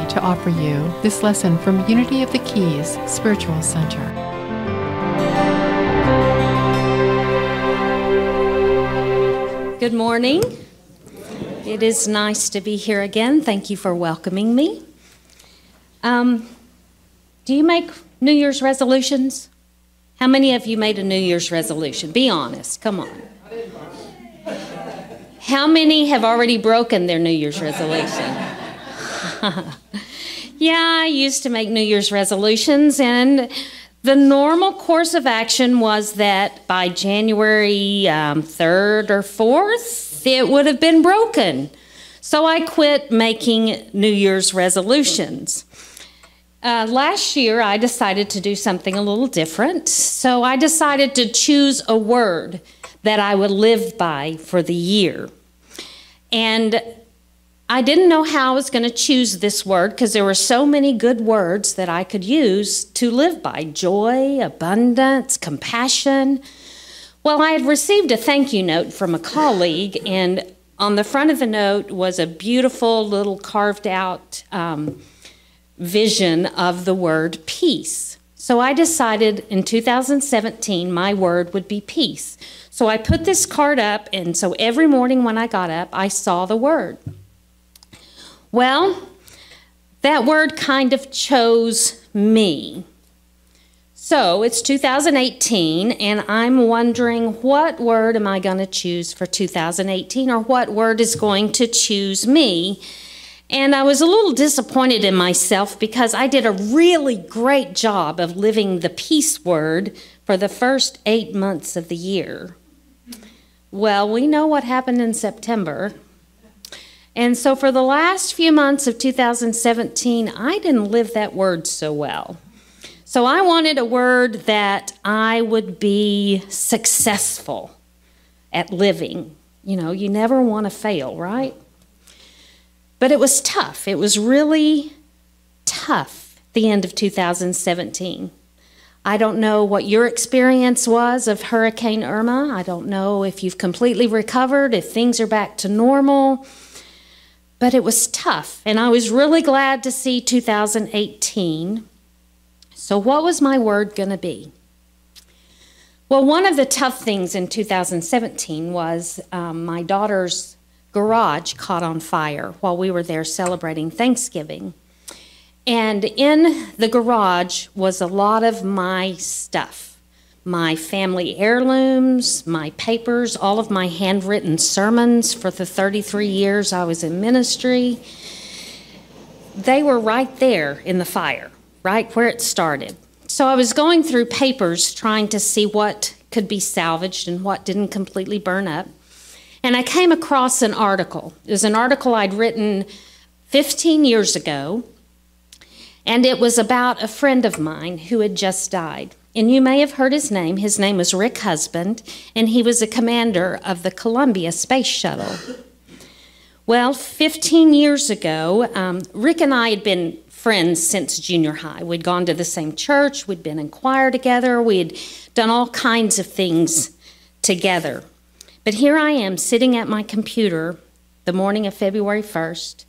to offer you this lesson from Unity of the Keys Spiritual Center. Good morning. It is nice to be here again. Thank you for welcoming me. Do you make New Year's resolutions? How many of you made a New Year's resolution? Be honest. Come on. How many have already broken their New Year's resolution? Yeah, I used to make New Year's resolutions, and the normal course of action was that by January 3rd or 4th, it would have been broken. So I quit making New Year's resolutions. Last year, I decided to do something a little different. So I decided to choose a word that I would live by for the year. And I didn't know how I was going to choose this word because there were so many good words that I could use to live by. Joy, abundance, compassion. Well, I had received a thank you note from a colleague, and on the front of the note was a beautiful little carved out vision of the word peace. So I decided in 2017 my word would be peace. So I put this card up, and so every morning when I got up, I saw the word. Well, that word kind of chose me. So it's 2018, and I'm wondering what word am I going to choose for 2018, or what word is going to choose me? And I was a little disappointed in myself because I did a really great job of living the peace word for the first 8 months of the year. Well, we know what happened in September. And so for the last few months of 2017, I didn't live that word so well. So I wanted a word that I would be successful at living. You know, you never want to fail, right? But it was tough. It was really tough at the end of 2017. I don't know what your experience was of Hurricane Irma. I don't know if you've completely recovered, if things are back to normal. But it was tough, and I was really glad to see 2018. So what was my word going to be? Well, one of the tough things in 2017 was my daughter's garage caught on fire while we were there celebrating Thanksgiving. And in the garage was a lot of my stuff. My family heirlooms, my papers, all of my handwritten sermons for the 33 years I was in ministry. They were right there in the fire, right where it started. So I was going through papers trying to see what could be salvaged and what didn't completely burn up. And I came across an article. It was an article I'd written 15 years ago, and it was about a friend of mine who had just died. And you may have heard his name. His name was Rick Husband, and he was a commander of the Columbia Space Shuttle. Well, 15 years ago, Rick and I had been friends since junior high. We'd gone to the same church. We'd been in choir together. We'd done all kinds of things together. But here I am sitting at my computer the morning of February 1st,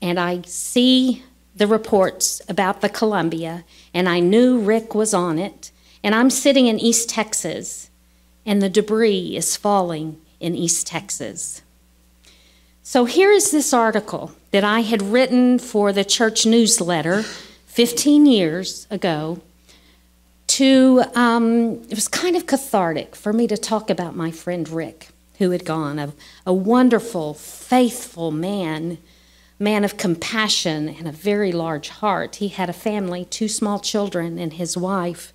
and I see the reports about the Columbia, and I knew Rick was on it. And I'm sitting in East Texas, and the debris is falling in East Texas. So here is this article that I had written for the church newsletter 15 years ago. It was kind of cathartic for me to talk about my friend Rick, who had gone, a wonderful, faithful man of compassion and a very large heart. He had a family, 2 small children, and his wife.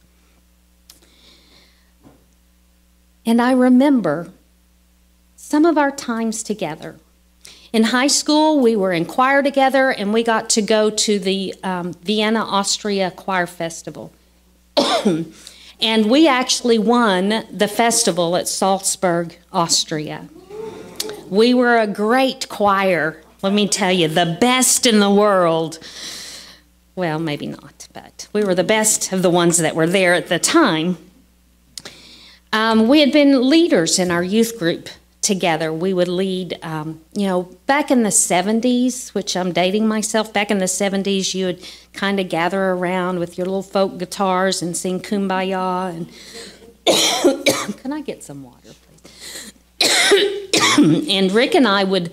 And I remember some of our times together. In high school, we were in choir together, and we got to go to the Vienna, Austria Choir Festival. And we actually won the festival at Salzburg, Austria. We were a great choir, let me tell you, the best in the world. Well, maybe not, but we were the best of the ones that were there at the time. We had been leaders in our youth group together. We would lead, back in the 70s, which I'm dating myself, back in the 70s, you would kind of gather around with your little folk guitars and sing Kumbaya. And can I get some water, please? And Rick and I would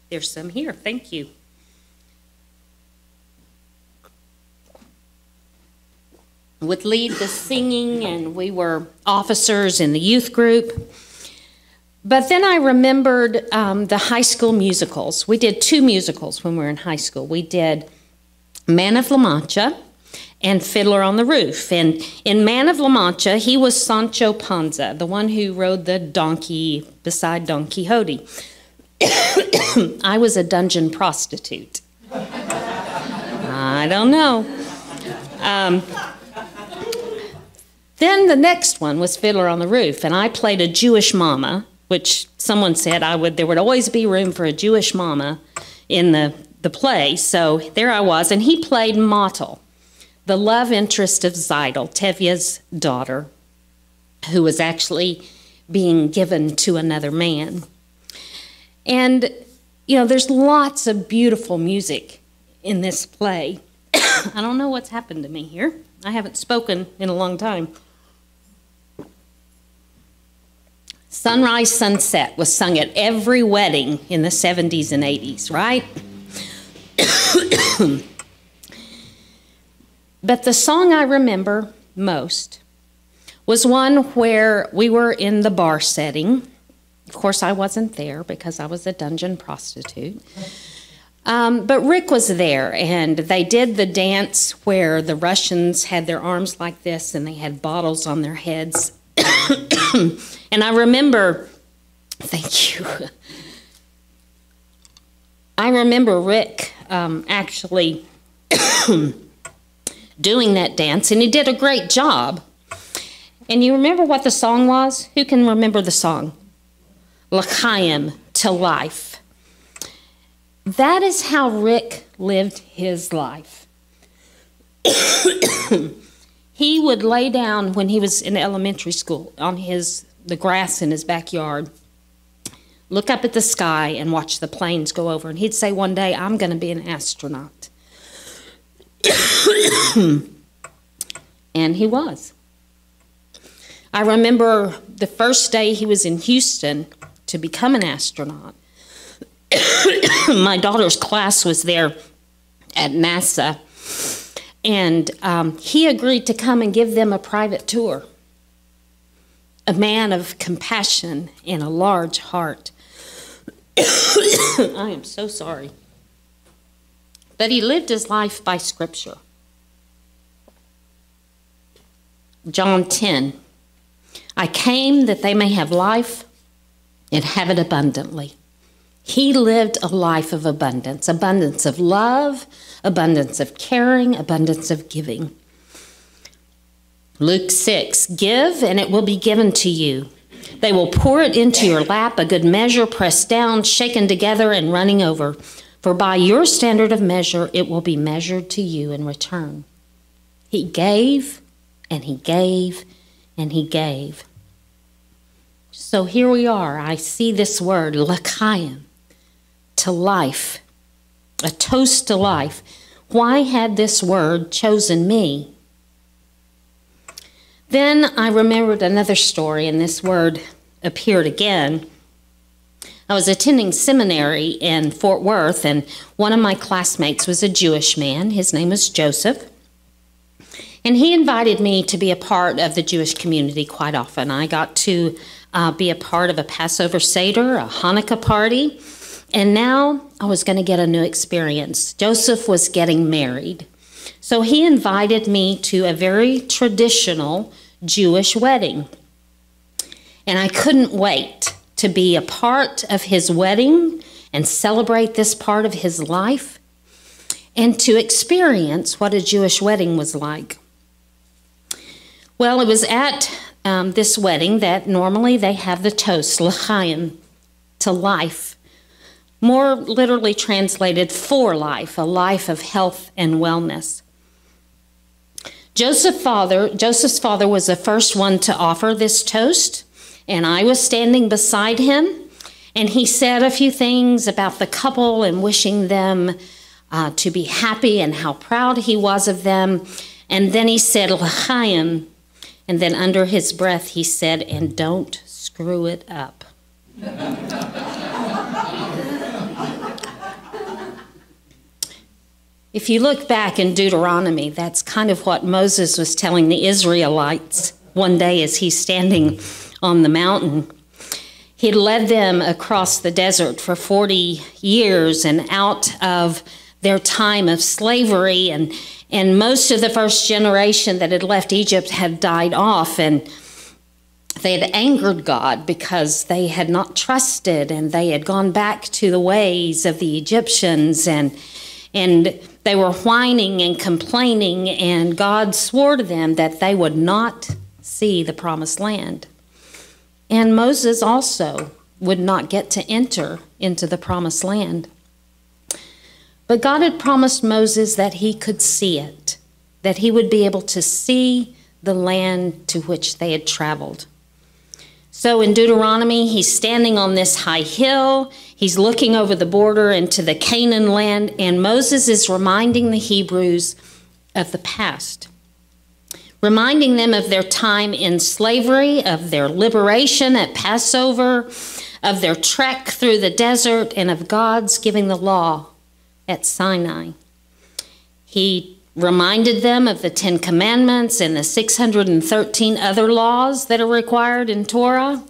there's some here, thank you. Would lead the singing, and we were officers in the youth group. But then I remembered the high school musicals. We did 2 musicals when we were in high school. We did Man of La Mancha and Fiddler on the Roof. And in Man of La Mancha, he was Sancho Panza, the one who rode the donkey beside Don Quixote. I was a dungeon prostitute. I don't know. Then the next one was Fiddler on the Roof, and I played a Jewish mama, which someone said there would always be room for a Jewish mama in the play. So there I was, and he played Motel, the love interest of Zeidel, Tevye's daughter, who was actually being given to another man. And, there's lots of beautiful music in this play. I don't know what's happened to me here. I haven't spoken in a long time. Sunrise, Sunset was sung at every wedding in the 70s and 80s, right? But the song I remember most was one where we were in the bar setting. Of course, I wasn't there because I was a dungeon prostitute. But Rick was there, and they did the dance where the Russians had their arms like this, and they had bottles on their heads. And I remember, thank you. I remember Rick actually doing that dance, and he did a great job. And you remember what the song was? Who can remember the song? L'chaim, to life. That is how Rick lived his life. He would lay down when he was in elementary school on the grass in his backyard, look up at the sky and watch the planes go over. And he'd say one day, I'm going to be an astronaut. And he was. I remember the first day he was in Houston to become an astronaut. My daughter's class was there at NASA, and he agreed to come and give them a private tour. A man of compassion and a large heart. I am so sorry. But he lived his life by Scripture. John 10, I came that they may have life and have it abundantly. He lived a life of abundance of love, abundance of caring, abundance of giving. Luke 6, give and it will be given to you. They will pour it into your lap, a good measure, pressed down, shaken together, and running over. For by your standard of measure, it will be measured to you in return. He gave, and he gave, and he gave. So here we are. I see this word, l'chaim, to life, a toast to life. Why had this word chosen me? Then I remembered another story, and this word appeared again. I was attending seminary in Fort Worth, and one of my classmates was a Jewish man. His name was Joseph. And he invited me to be a part of the Jewish community quite often. I got to be a part of a Passover Seder, a Hanukkah party, and now I was going to get a new experience. Joseph was getting married. So he invited me to a very traditional Jewish wedding. And I couldn't wait to be a part of his wedding and celebrate this part of his life and to experience what a Jewish wedding was like. Well, it was at this wedding that normally they have the toast, l'chaim, to life. More literally translated, for life, a life of health and wellness. Joseph's father was the first one to offer this toast, and I was standing beside him, and he said a few things about the couple and wishing them to be happy and how proud he was of them. And then he said, L'chaim. And then under his breath, he said, and don't screw it up. If you look back in Deuteronomy, that's kind of what Moses was telling the Israelites one day as he's standing on the mountain. He'd led them across the desert for 40 years and out of their time of slavery, and most of the first generation that had left Egypt had died off, and they had angered God because they had not trusted, and they had gone back to the ways of the Egyptians, and they were whining and complaining, and God swore to them that they would not see the promised land. And Moses also would not get to enter into the promised land. But God had promised Moses that he could see it, that he would be able to see the land to which they had traveled. So in Deuteronomy, he's standing on this high hill. He's looking over the border into the Canaan land, and Moses is reminding the Hebrews of the past, reminding them of their time in slavery, of their liberation at Passover, of their trek through the desert, and of God's giving the law at Sinai. He reminded them of the 10 Commandments and the 613 other laws that are required in Torah.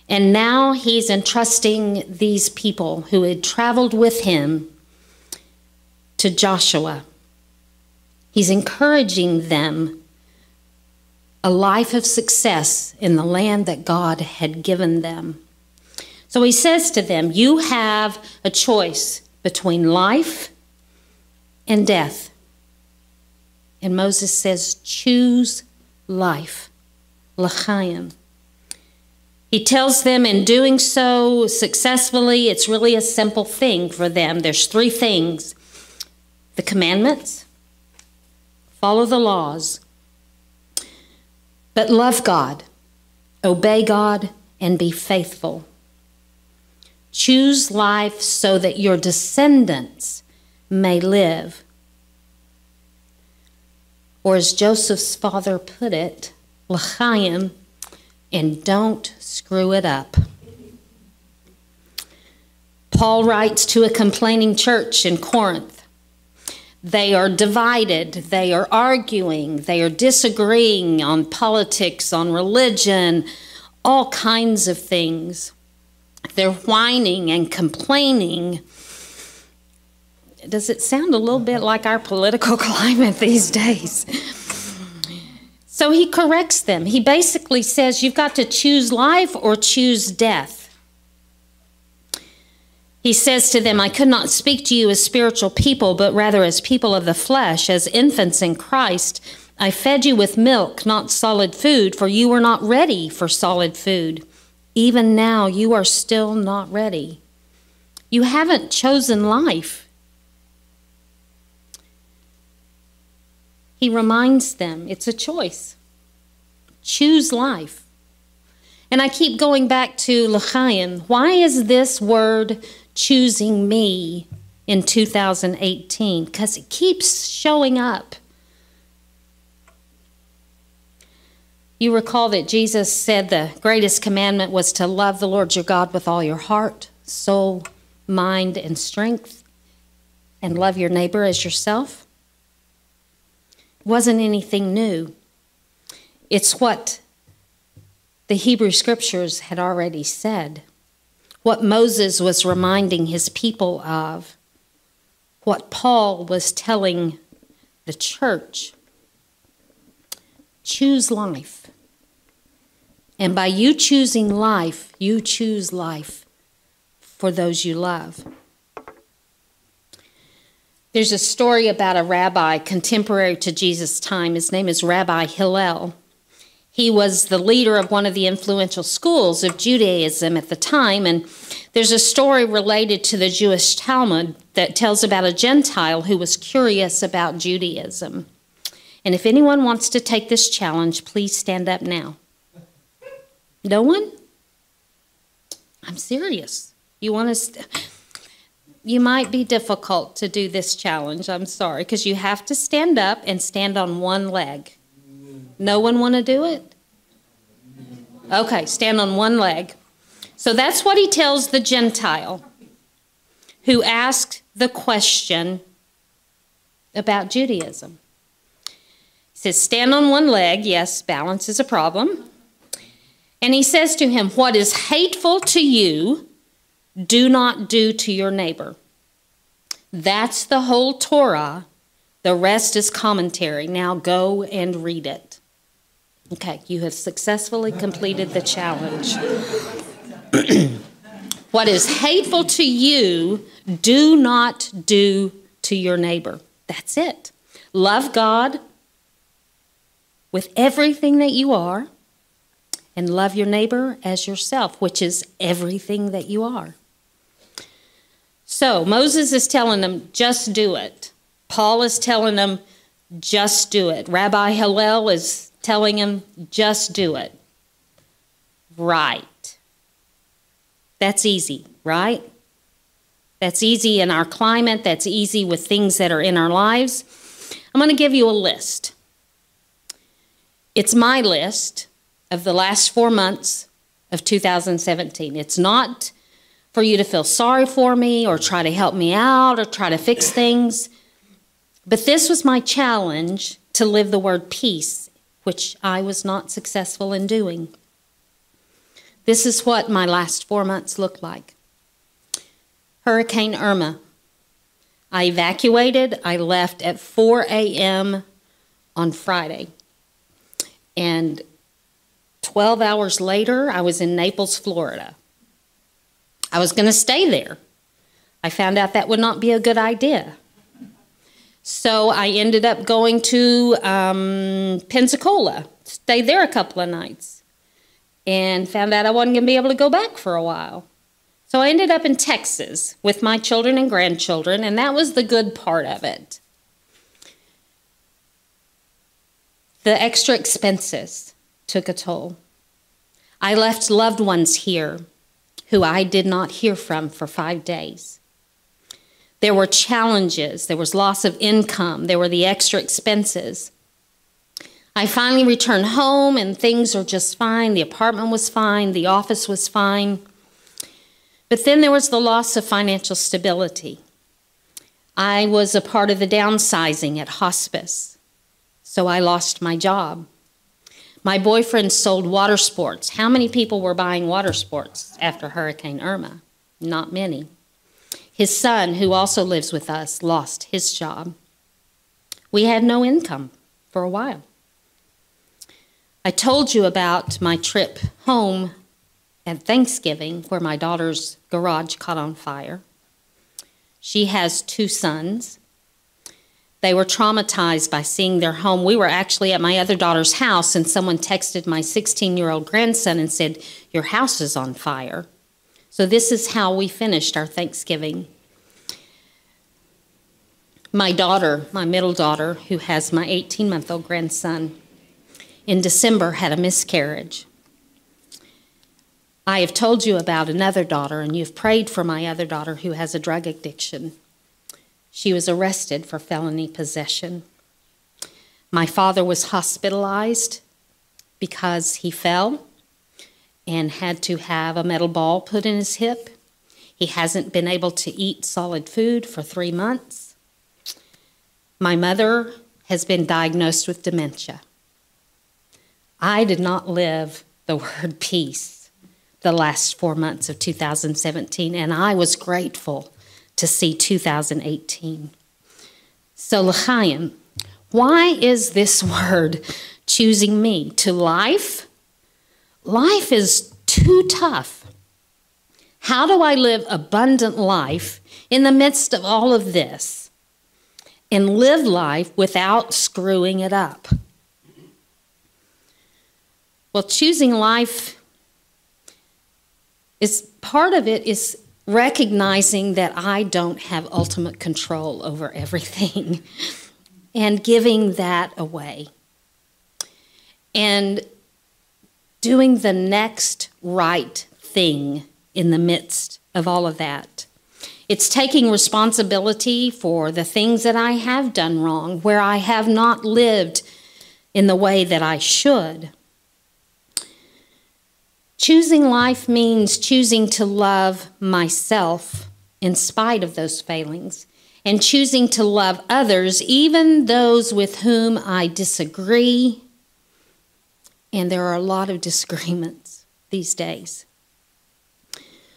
And now he's entrusting these people who had traveled with him to Joshua. He's encouraging them a life of success in the land that God had given them. So he says to them, you have a choice between life and death. And Moses says, choose life, l'chaim. He tells them in doing so successfully, it's really a simple thing for them. There's 3 things: the commandments, follow the laws, but love God, obey God, and be faithful. Choose life so that your descendants may live. Or as Joseph's father put it, l'chaim, and don't screw it up. Paul writes to a complaining church in Corinth. They are divided, they are arguing, they are disagreeing on politics, on religion, all kinds of things. They're whining and complaining. Does it sound a little bit like our political climate these days? So he corrects them. He basically says, you've got to choose life or choose death. He says to them, I could not speak to you as spiritual people, but rather as people of the flesh, as infants in Christ. I fed you with milk, not solid food, for you were not ready for solid food. Even now, you are still not ready. You haven't chosen life. He reminds them it's a choice. Choose life. And I keep going back to l'chaim. Why is this word choosing me in 2018? Because it keeps showing up. You recall that Jesus said the greatest commandment was to love the Lord your God with all your heart, soul, mind, and strength, and love your neighbor as yourself. It wasn't anything new. It's what the Hebrew Scriptures had already said, what Moses was reminding his people of, what Paul was telling the church. Choose life. And by you choosing life, you choose life for those you love. There's a story about a rabbi contemporary to Jesus' time. His name is Rabbi Hillel. He was the leader of one of the influential schools of Judaism at the time, and there's a story related to the Jewish Talmud that tells about a Gentile who was curious about Judaism. And if anyone wants to take this challenge, please stand up now. No one? I'm serious. You want to... You might be difficult to do this challenge, I'm sorry, because you have to stand up and stand on one leg. No one want to do it? Okay, stand on one leg. So that's what he tells the Gentile who asked the question about Judaism. He says, stand on one leg. Yes, balance is a problem. And he says to him, what is hateful to you, do not do to your neighbor. That's the whole Torah. The rest is commentary. Now go and read it. Okay, you have successfully completed the challenge. What is hateful to you, do not do to your neighbor. That's it. Love God with everything that you are, and love your neighbor as yourself, which is everything that you are. So Moses is telling them, just do it. Paul is telling them, just do it. Rabbi Hillel is telling him, just do it. Right. That's easy, right? That's easy in our climate. That's easy with things that are in our lives. I'm going to give you a list. It's my list of the last 4 months of 2017. It's not for you to feel sorry for me or try to help me out or try to fix things. But this was my challenge to live the word peace, which I was not successful in doing. This is what my last 4 months looked like. Hurricane Irma. I evacuated. I left at 4 a.m. on Friday. And 12 hours later, I was in Naples, Florida. I was going to stay there. I found out that would not be a good idea. So I ended up going to Pensacola, stayed there a couple of nights, and found out I wasn't going to be able to go back for a while. So I ended up in Texas with my children and grandchildren, and that was the good part of it. The extra expenses took a toll. I left loved ones here who I did not hear from for 5 days. There were challenges. There was loss of income. There were the extra expenses. I finally returned home, and things are just fine. The apartment was fine. The office was fine. But then there was the loss of financial stability. I was a part of the downsizing at hospice, so I lost my job. My boyfriend sold water sports. How many people were buying water sports after Hurricane Irma? Not many. His son, who also lives with us, lost his job. We had no income for a while. I told you about my trip home at Thanksgiving where my daughter's garage caught on fire. She has 2 sons. They were traumatized by seeing their home. We were actually at my other daughter's house, and someone texted my 16-year-old grandson and said, "Your house is on fire." So this is how we finished our Thanksgiving. My daughter, my middle daughter, who has my 18-month-old grandson, in December had a miscarriage. I have told you about another daughter, and you've prayed for my other daughter who has a drug addiction. She was arrested for felony possession. My father was hospitalized because he fell and had to have a metal ball put in his hip. He hasn't been able to eat solid food for 3 months. My mother has been diagnosed with dementia. I did not live the word peace the last 4 months of 2017, and I was grateful to see 2018. So, L'chaim, why is this word choosing me to life? Life is too tough. How do I live abundant life in the midst of all of this and live life without screwing it up? Well, choosing life is part of it is recognizing that I don't have ultimate control over everything and giving that away. And doing the next right thing in the midst of all of that. It's taking responsibility for the things that I have done wrong, where I have not lived in the way that I should. Choosing life means choosing to love myself in spite of those failings, and choosing to love others, even those with whom I disagree. And there are a lot of disagreements these days.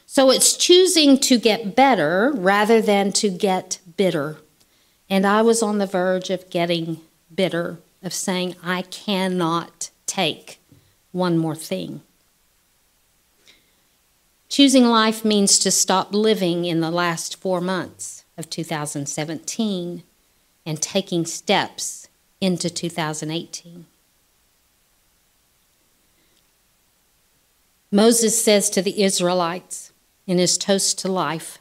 So it's choosing to get better rather than to get bitter. And I was on the verge of getting bitter, of saying, I cannot take one more thing. Choosing life means to stop living in the last 4 months of 2017 and taking steps into 2018. Moses says to the Israelites in his toast to life,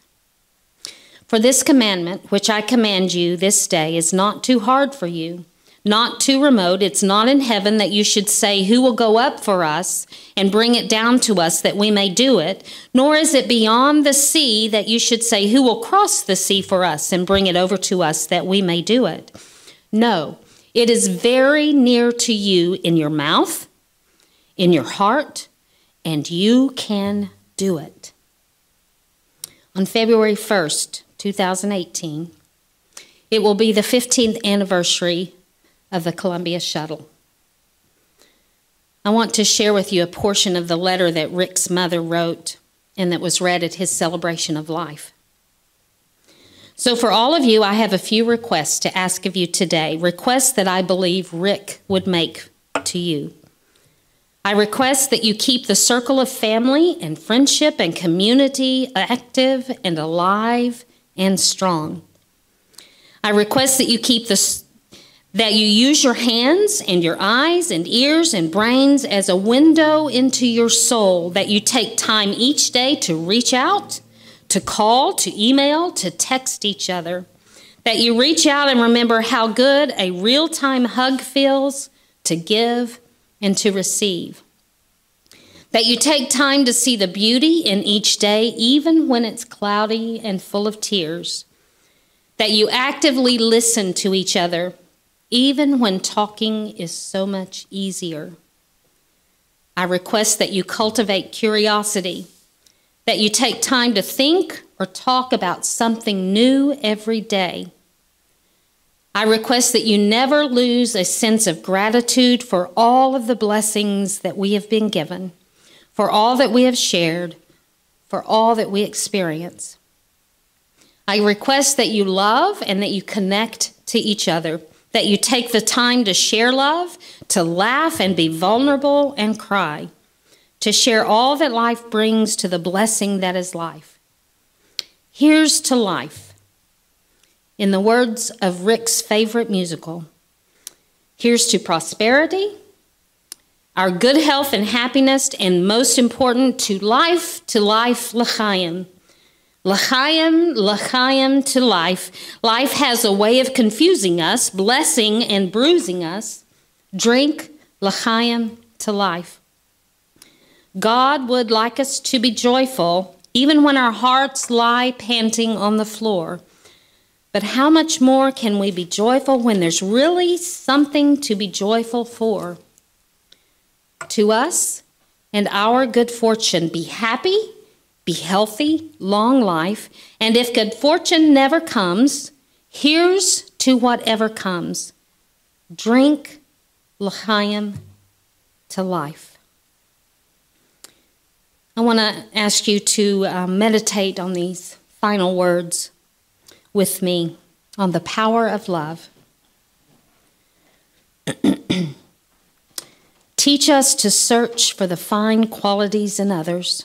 "For this commandment, which I command you this day, is not too hard for you, not too remote. It's not in heaven that you should say, 'Who will go up for us and bring it down to us that we may do it?' Nor is it beyond the sea that you should say, 'Who will cross the sea for us and bring it over to us that we may do it?' No, it is very near to you in your mouth, in your heart, and you can do it." On February 1st, 2018, it will be the 15th anniversary of the Columbia Shuttle. I want to share with you a portion of the letter that Rick's mother wrote and that was read at his celebration of life. So for all of you, I have a few requests to ask of you today, requests that I believe Rick would make to you. I request that you keep the circle of family and friendship and community active and alive and strong. I request that you use your hands and your eyes and ears and brains as a window into your soul, that you take time each day to reach out, to call, to email, to text each other, that you reach out and remember how good a real-time hug feels, to give and to receive. That you take time to see the beauty in each day, even when it's cloudy and full of tears. That you actively listen to each other, even when talking is so much easier. I request that you cultivate curiosity, that you take time to think or talk about something new every day. I request that you never lose a sense of gratitude for all of the blessings that we have been given, for all that we have shared, for all that we experience. I request that you love and that you connect to each other, that you take the time to share love, to laugh and be vulnerable and cry, to share all that life brings to the blessing that is life. Here's to life. In the words of Rick's favorite musical, here's to prosperity, our good health and happiness, and most important, to life, l'chaim. L'chaim, l'chaim, to life. Life has a way of confusing us, blessing and bruising us. Drink l'chaim, to life. God would like us to be joyful, even when our hearts lie panting on the floor. But how much more can we be joyful when there's really something to be joyful for? To us and our good fortune, be happy, be healthy, long life, and if good fortune never comes, here's to whatever comes. Drink l'chaim, to life. I want to ask you to meditate on these final words with me on the power of love. Teach us to search for the fine qualities in others,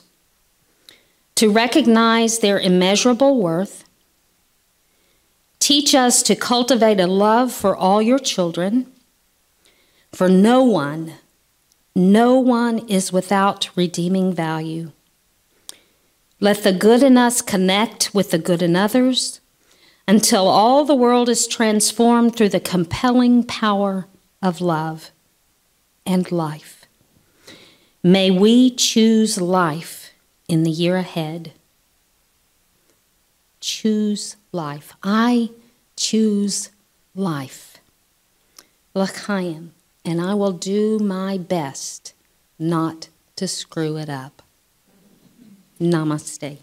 to recognize their immeasurable worth. Teach us to cultivate a love for all your children, for no one is without redeeming value. Let the good in us connect with the good in others, until all the world is transformed through the compelling power of love and life. May we choose life in the year ahead. Choose life. I choose life. L'chaim, and I will do my best not to screw it up. Namaste.